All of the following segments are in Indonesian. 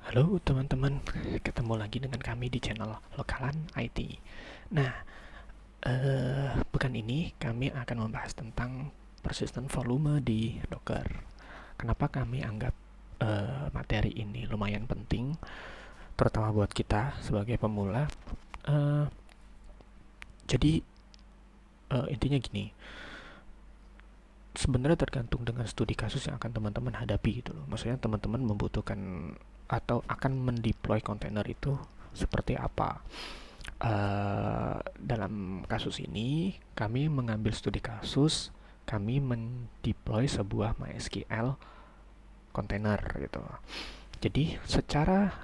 Halo teman-teman, ketemu lagi dengan kami di channel Lokalan IT. Nah, pekan ini kami akan membahas tentang persistent volume di Docker. Kenapa kami anggap materi ini lumayan penting, terutama buat kita sebagai pemula. Eh, jadi intinya gini, sebenarnya tergantung dengan studi kasus yang akan teman-teman hadapi gitu loh. Maksudnya teman-teman membutuhkan atau akan mendeploy kontainer itu seperti apa. Dalam kasus ini kami mengambil studi kasus, kami mendeploy sebuah MySQL container gitu. Jadi secara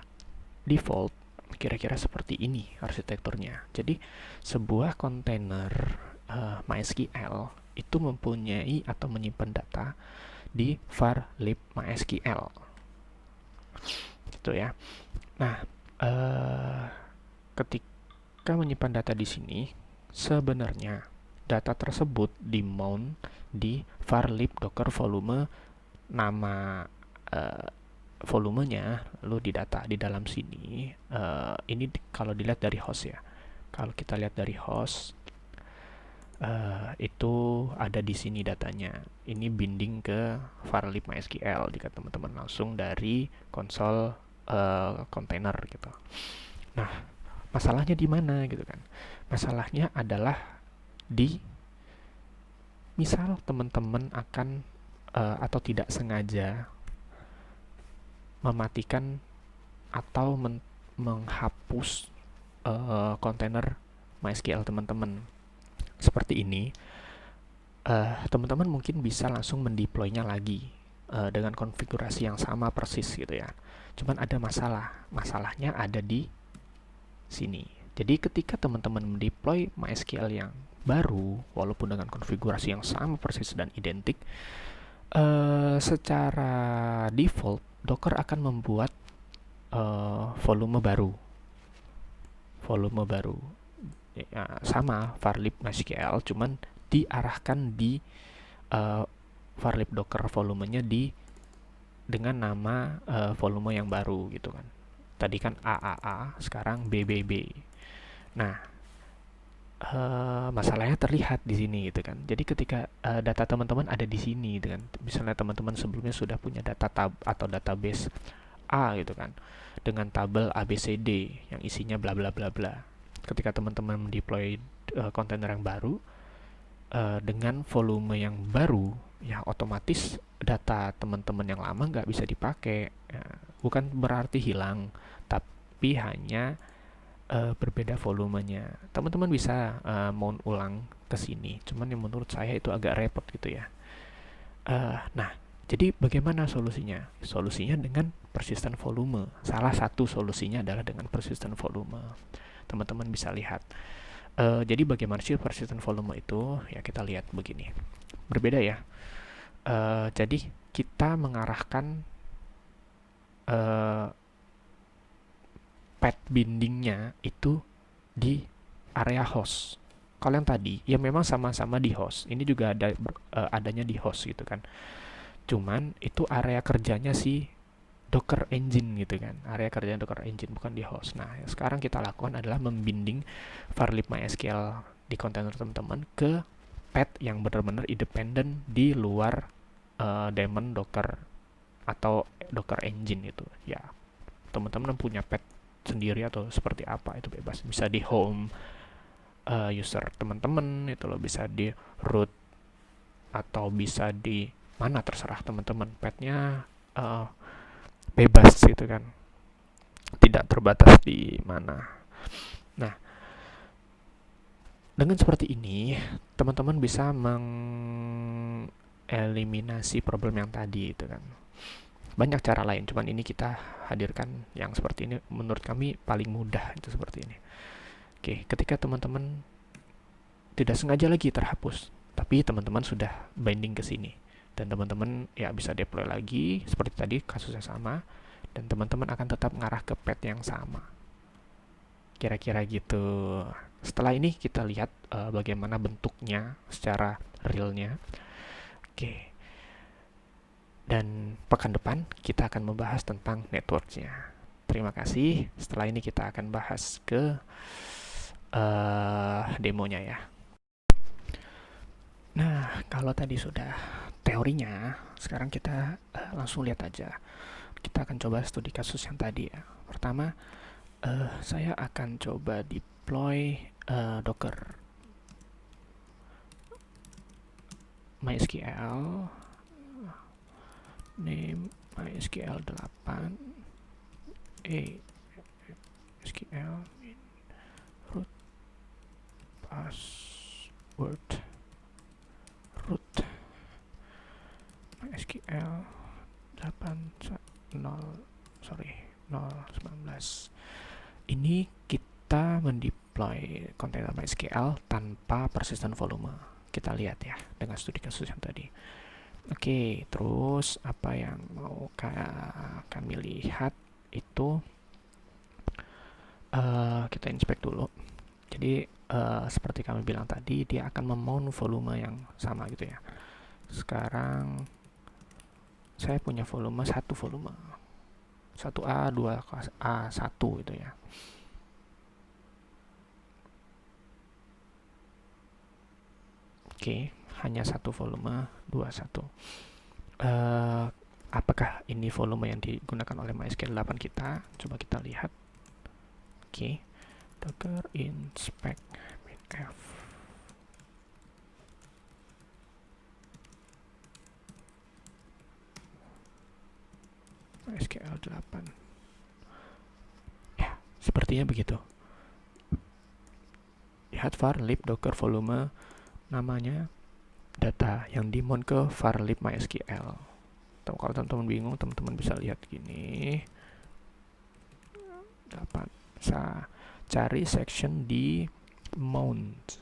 default kira-kira seperti ini arsitekturnya. Jadi sebuah kontainer MySQL itu mempunyai atau menyimpan data di var lib MySQL gitu ya. Nah, ketika menyimpan data di sini, sebenarnya data tersebut di mount di var lib docker volume, nama eh, volumenya lalu didata di dalam sini. Ini kalau dilihat dari host ya. Kalau kita lihat dari host, itu ada di sini datanya. Ini binding ke var lib MySQL jika teman-teman langsung dari konsol kontainer gitu. Nah, masalahnya di mana gitu kan? Masalahnya adalah di misal teman-teman akan atau tidak sengaja mematikan atau menghapus kontainer MySQL teman-teman seperti ini, teman-teman mungkin bisa langsung mendeploynya lagi dengan konfigurasi yang sama persis gitu ya. Cuman ada masalahnya ada di sini. Jadi ketika teman-teman mendeploy MySQL yang baru, walaupun dengan konfigurasi yang sama persis dan identik, secara default Docker akan membuat volume baru, ya, sama varlib MySQL, cuman diarahkan di varlib Docker volumenya dengan nama volume yang baru gitu kan. Tadi kan AAA, sekarang BBB. Nah, masalahnya terlihat di sini gitu kan. Jadi ketika data teman-teman ada di sini gitu kan. Misalnya teman-teman sebelumnya sudah punya data tab atau database A gitu kan, dengan tabel ABCD yang isinya bla bla bla bla. Ketika teman-teman mendeploy kontainer yang baru dengan volume yang baru, ya otomatis data teman-teman yang lama nggak bisa dipakai. Ya, bukan berarti hilang, tapi hanya berbeda volumenya. Teman-teman bisa mount ulang ke sini, cuman yang menurut saya itu agak repot gitu ya. Nah, jadi bagaimana solusinya? Solusinya dengan persistent volume. Salah satu solusinya adalah dengan persistent volume. Teman-teman bisa lihat. Jadi bagaimana sih persistent volume itu? Ya kita lihat begini. Berbeda ya. Jadi kita mengarahkan uh, path bindingnya itu di area host. Kalau yang tadi, ya memang sama-sama di host. Ini juga ada adanya di host gitu kan. Cuman itu area kerjanya si Docker Engine gitu kan. Area kerjanya Docker Engine bukan di host. Nah, yang sekarang kita lakukan adalah membinding varlib MySQL di kontainer teman-teman ke path yang benar-benar independen di luar daemon Docker atau Docker Engine itu. Ya, teman-teman punya path sendiri atau seperti apa itu bebas. Bisa di home user teman-teman itu loh, bisa di root atau bisa di mana terserah teman-teman. Pathnya bebas gitu kan, tidak terbatas di mana. Nah, dengan seperti ini teman-teman bisa mengeliminasi problem yang tadi itu kan. Banyak cara lain, cuman ini kita hadirkan yang seperti ini, menurut kami paling mudah itu seperti ini. Oke, ketika teman-teman tidak sengaja lagi terhapus, tapi teman-teman sudah binding ke sini dan teman-teman ya bisa deploy lagi seperti tadi kasusnya sama, dan teman-teman akan tetap mengarah ke path yang sama. Kira-kira gitu. Setelah ini kita lihat bagaimana bentuknya secara realnya. Oke. Dan pekan depan kita akan membahas tentang networknya. Terima kasih. Setelah ini kita akan bahas ke demonya ya. Nah, kalau tadi sudah teorinya, sekarang kita langsung lihat aja. Kita akan coba studi kasus yang tadi ya. Pertama, saya akan coba deploy Docker MySQL, name MySQL 8, SQL root password root MySQL 019. Ini kita mendeploy kontainer MySQL tanpa persistent volume. Kita lihat ya dengan studi kasus yang tadi. Oke, terus apa yang mau kami lihat itu kita inspect dulu. Jadi seperti kami bilang tadi, dia akan memount volume yang sama gitu ya. Sekarang saya punya volume 1A, 2A, 1 gitu ya. Oke, hanya satu volume 21. Apakah ini volume yang digunakan oleh MySQL 8 kita? Coba kita lihat. Oke, docker inspect minf. MySQL 8. Ya, sepertinya begitu. Lihat var lib docker volume, namanya data yang dimount ke var lib MySQL. Kalau teman-teman bingung, teman-teman bisa lihat gini. Dapat bisa cari section di mount.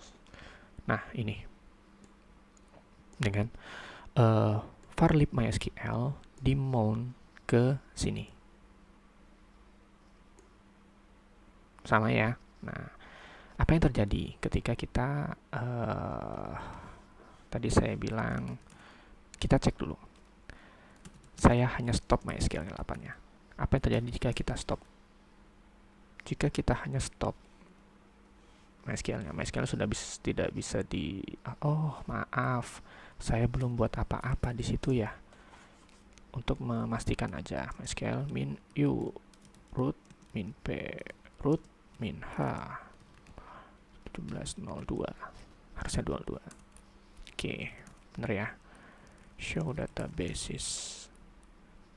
Nah, ini dengan var lib MySQL di mount ke sini. Sama ya. Nah, apa yang terjadi ketika kita tadi saya bilang kita cek dulu. Saya hanya stop MySQL 8-nya. Apa yang terjadi jika kita stop? Jika kita hanya stop MySQL-nya, MySQL sudah tidak bisa oh, maaf. Saya belum buat apa-apa di situ ya. Untuk memastikan aja, MySQL min u root min p root min h 1702, harusnya 22. Oke, bener ya. Show databases,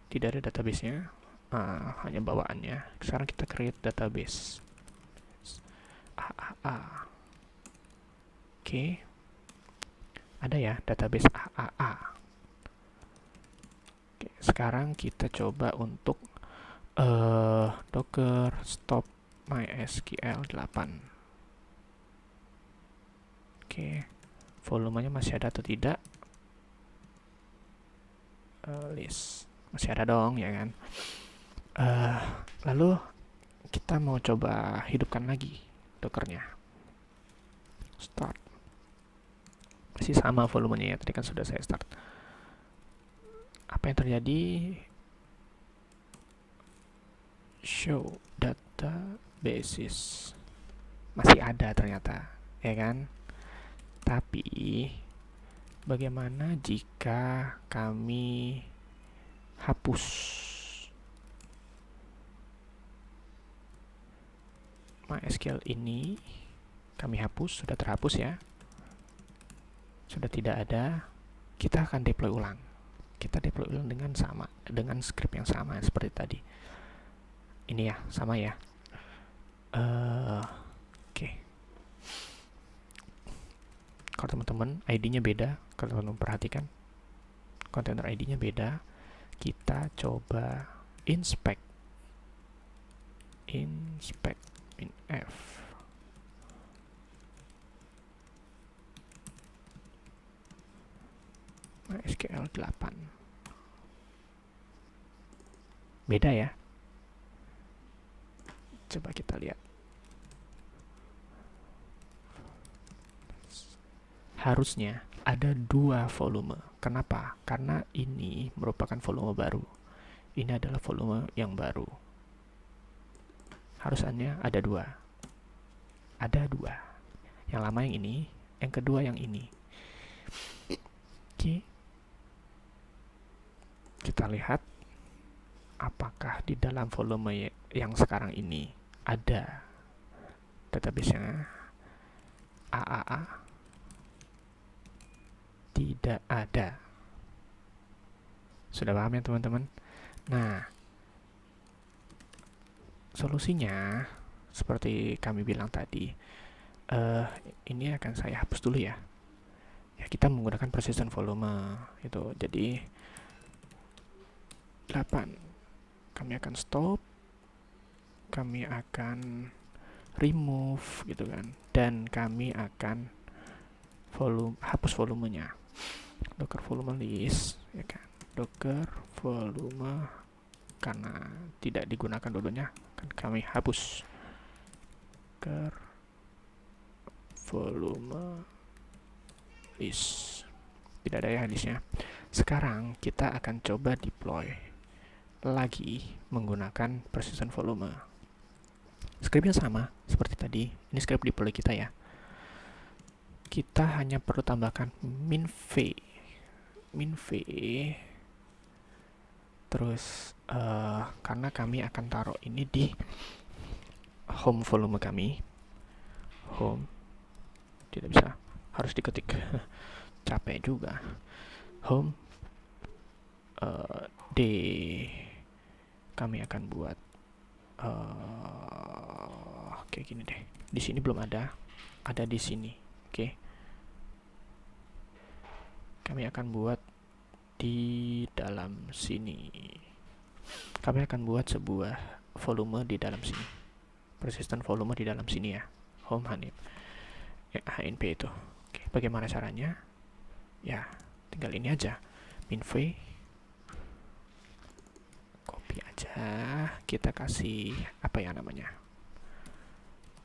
tidak ada database-nya, hanya bawaannya. Sekarang kita create database. Oke, ada ya database AAA. Oke, sekarang kita coba untuk docker stop MySQL 8. Oke, volumenya masih ada atau tidak? List masih ada dong ya kan. Lalu kita mau coba hidupkan lagi dockernya. Start, masih sama volumenya ya, tadi kan sudah saya start. Apa yang terjadi? Show databases, masih ada ternyata ya kan. Tapi bagaimana jika kami hapus MySQL ini? Kami hapus, sudah terhapus ya, sudah tidak ada. Kita akan deploy ulang. Kita deploy ulang dengan script yang sama seperti tadi. Ini ya, sama ya. Oke. Kalau teman-teman ID-nya beda, kalau teman-teman perhatikan kontainer ID-nya beda, kita coba inspect minf. MySQL 8. Beda ya. Coba kita lihat. Harusnya ada 2 volume. Kenapa? Karena ini merupakan volume baru. Ini adalah volume yang baru. Harusnya ada dua. Ada dua. Yang lama yang ini, yang kedua yang ini. Oke. Kita lihat apakah di dalam volume yang sekarang ini ada database-nya. AAA tidak ada. Sudah paham ya teman-teman? Nah, solusinya seperti kami bilang tadi, ini akan saya hapus dulu ya. Ya, kita menggunakan persistent volume itu. Jadi 8. Kami akan stop. Kami akan remove gitu kan. Dan kami akan hapus volumenya. Docker volume list ya kan. Docker volume karena tidak digunakan dulunya kan kami hapus. Docker volume list. Tidak ada ya listnya. Sekarang kita akan coba deploy lagi menggunakan persistent volume. Scriptnya sama seperti tadi. Ini script deploy kita ya. Kita hanya perlu tambahkan min-v. Terus karena kami akan taruh ini di home volume kami. Home. Tidak bisa. Harus diketik. Capek juga. Home. D. Kami akan buat kayak gini deh. Di sini belum ada. Ada di sini. Oke. Kami akan buat di dalam sini. Kami akan buat sebuah volume di dalam sini. Persistent volume di dalam sini ya. Home HNP itu. Oke, bagaimana caranya? Ya, tinggal ini aja. min-v. Copy aja. Kita kasih apa ya namanya?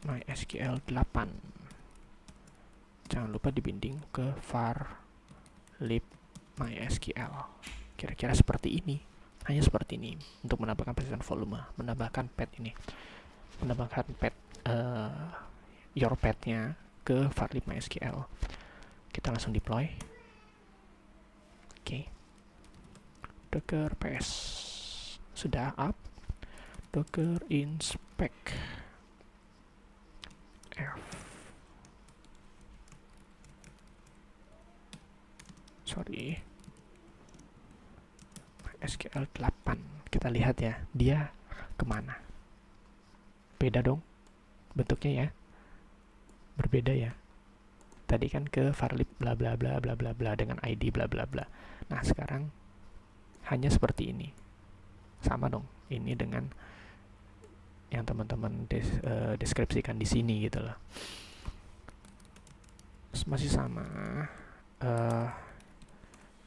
MySQL 8. Jangan lupa dibinding ke var lib MySQL. Kira-kira seperti ini. Hanya seperti ini untuk menambahkan persistent volume, menambahkan pet ini, menambahkan pet your pet-nya ke var lib MySQL. Kita langsung deploy. Oke. Docker ps sudah up. Docker inspect f. Sorry. SQL 8. Kita lihat ya, dia kemana. Beda dong bentuknya ya. Berbeda ya. Tadi kan ke varlib bla bla bla bla bla bla dengan ID bla bla bla. Nah, sekarang hanya seperti ini. Sama dong. Ini dengan yang teman-teman deskripsikan di sini gitu loh. Masih sama.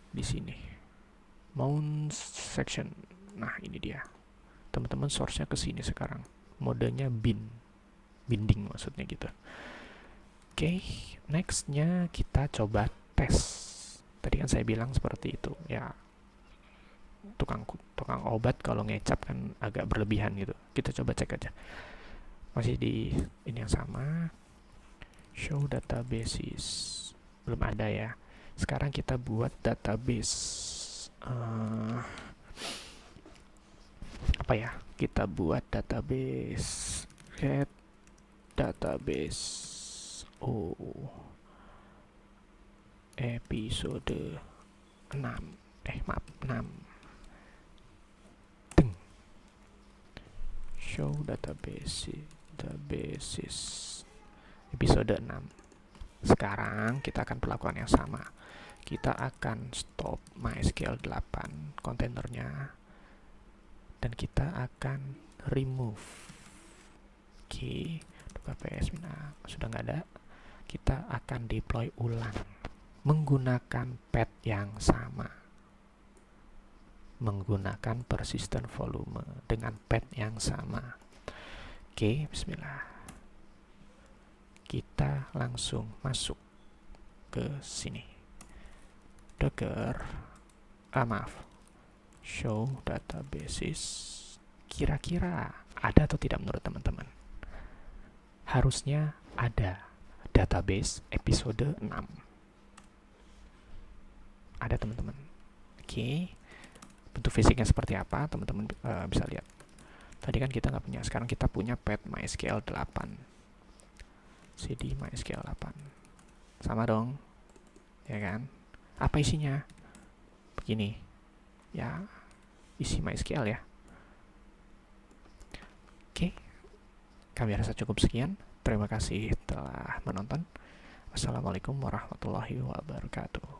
Di sini. Mount section. Nah, ini dia. Teman-teman source-nya ke sini sekarang. Modenya binding maksudnya gitu. Oke, next-nya kita coba tes. Tadi kan saya bilang seperti itu. Ya, tukang obat kalau ngecap kan agak berlebihan gitu. Kita coba cek aja. Masih di ini yang sama. Show databases. Belum ada ya. Sekarang kita buat database. Apa ya? Kita buat database. Get database. Episode 6. Maaf, 6. Show databases. Episode 6. Sekarang kita akan perlakuan yang sama. Kita akan stop MySQL 8 kontainernya dan kita akan remove. Oke, ps sudah nggak ada. Kita akan deploy ulang menggunakan pet yang sama, menggunakan persistent volume dengan pet yang sama. Oke, bismillah. Kita langsung masuk ke sini. Docker, show databases. Kira-kira Ada atau tidak menurut teman-teman? Harusnya ada database episode 6. Ada teman-teman. Oke. Bentuk fisiknya seperti apa? Teman-teman bisa lihat. Tadi kan kita nggak punya, sekarang kita punya pet MySQL 8. CD MySQL 8. Sama dong. Ya kan? Apa isinya? Begini. Ya, isi MySQL ya. Oke. Kami rasa cukup sekian. Terima kasih telah menonton. Wassalamualaikum warahmatullahi wabarakatuh.